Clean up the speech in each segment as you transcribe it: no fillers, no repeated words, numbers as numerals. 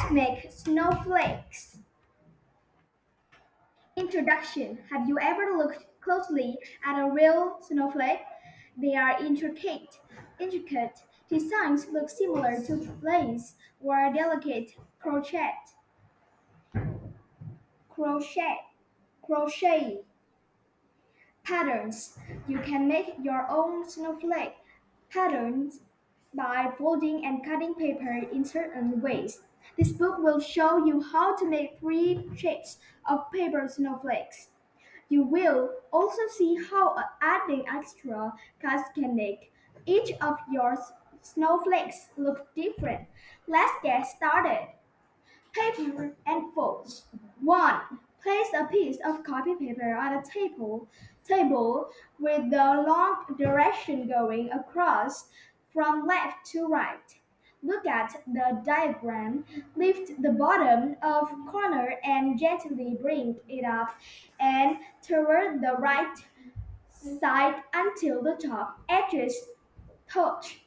Let's make snowflakes. Introduction. Have you ever looked closely at a real snowflake? They are intricate. Designs look similar to lace or delicate crochet, crochet patterns. You can make your own snowflake patterns by folding and cutting paper in certain ways. This book will show you how to make three shapes of paper snowflakes. You will also see how adding extra cuts can make each of your snowflakes look different. Let's get started. Paper and folds. 1. Place a piece of copy paper on a table with the long direction going across from left to right. Look at the diagram. Lift the bottom of corner and gently bring it up and toward the right side until the top edges touch.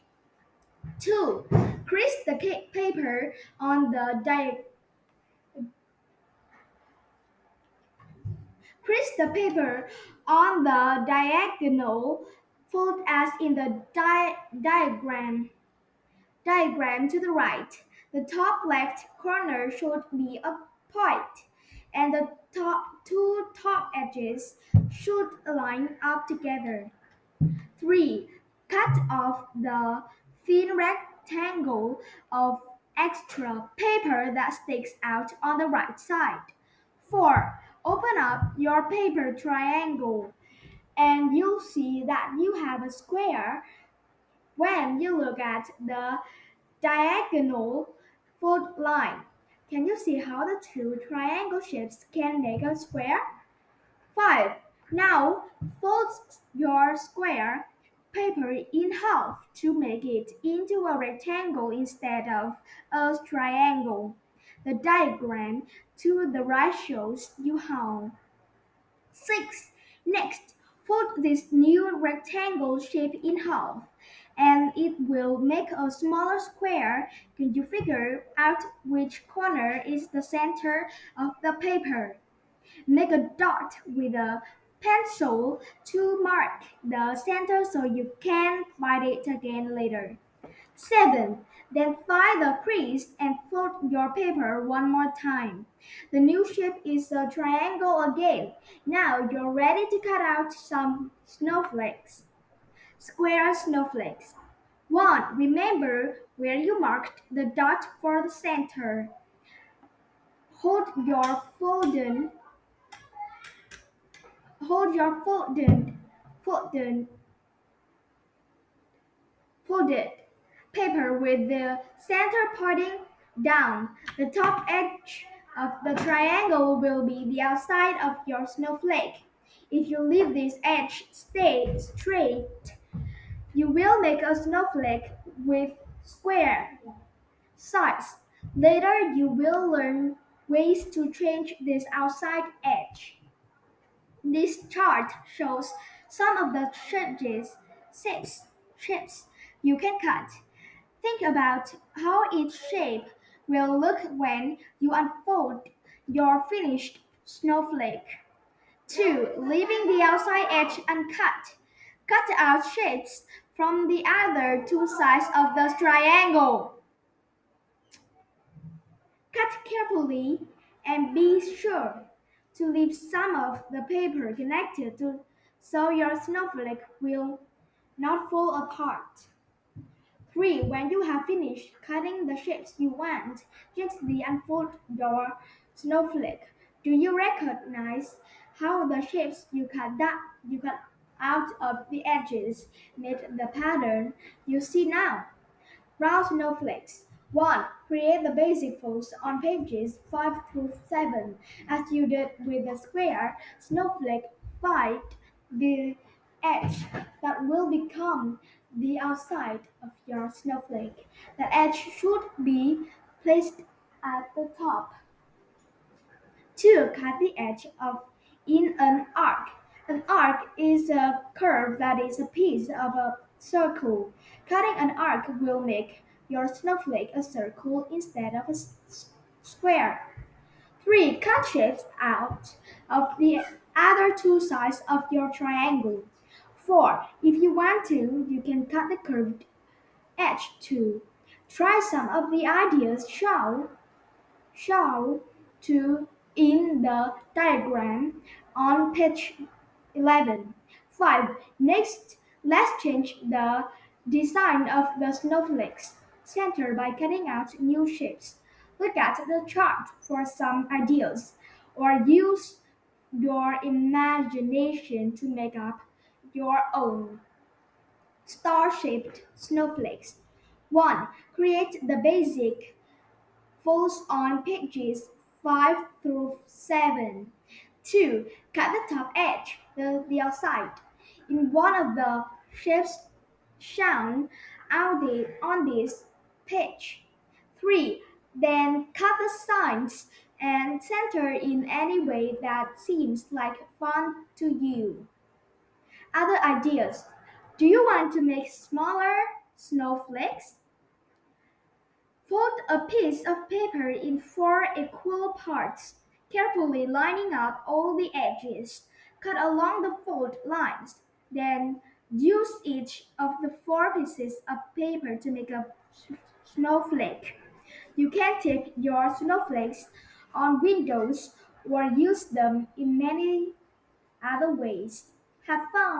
2. Crease the paper on the Crease the paper on the diagonal fold as in the diagram to the right. The top left corner should be a point, and the two top edges should line up together. 3. Cut off the thin rectangle of extra paper that sticks out on the right side. 4. Open up your paper triangle and you'll see that you have a square when you look at the diagonal fold line. Can you see how the two triangle shapes can make a square? 5. Now fold your square paper in half to make it into a rectangle instead of a triangle. The diagram to the right shows you how. 6. Next, fold this new rectangle shape in half, and it will make a smaller square. Can you figure out which corner is the center of the paper? Make a dot with a pencil to mark the center so you can find it again later. 7. Then find the crease and fold your paper one more time. The new shape is a triangle again. Now you're ready to cut out some snowflakes. Square snowflakes. 1. Remember where you marked the dot for the center. Hold your folded folded paper with the center pointing down. The top edge of the triangle will be the outside of your snowflake. If you leave this edge stay straight, you will make a snowflake with square sides. Later, you will learn ways to change this outside edge. This chart shows some of the shapes you can cut. Think about how each shape will look when you unfold your finished snowflake. 2. Leaving the outside edge uncut. Cut out shapes from the other two sides of the triangle. Cut carefully and be sure to leave some of the paper connected to so your snowflake will not fall apart. 3. When you have finished cutting the shapes you want, gently unfold your snowflake. Do you recognize how the shapes you cut out of the edges made the pattern you see now? Round snowflakes. 1. Create the basic folds on pages 5 through 7. As you did with the square snowflake, find the edge that will become the outside of your snowflake. The edge should be placed at the top. 2. Cut the edge of in an arc. An arc is a curve that is a piece of a circle. Cutting an arc will make your snowflake a circle instead of a square. 3. Cut shapes out of the other two sides of your triangle. 4. If you want to, you can cut the curved edge too. Try some of the ideas shown to in the diagram on page 11. 5. Next, let's change the design of the snowflakes center by cutting out new shapes. Look at the chart for some ideas, or use your imagination to make up your own star-shaped snowflakes. 1. Create the basic folds on pages 5 through 7. 2. Cut the top edge, the outside, in one of the shapes shown on this page. 3. Then cut the sides and center in any way that seems like fun to you. Other ideas. Do you want to make smaller snowflakes? Fold a piece of paper in 4 equal parts, carefully lining up all the edges. Cut along the fold lines. Then use each of the 4 pieces of paper to make a snowflake. You can tape your snowflakes on windows or use them in many other ways. Have fun!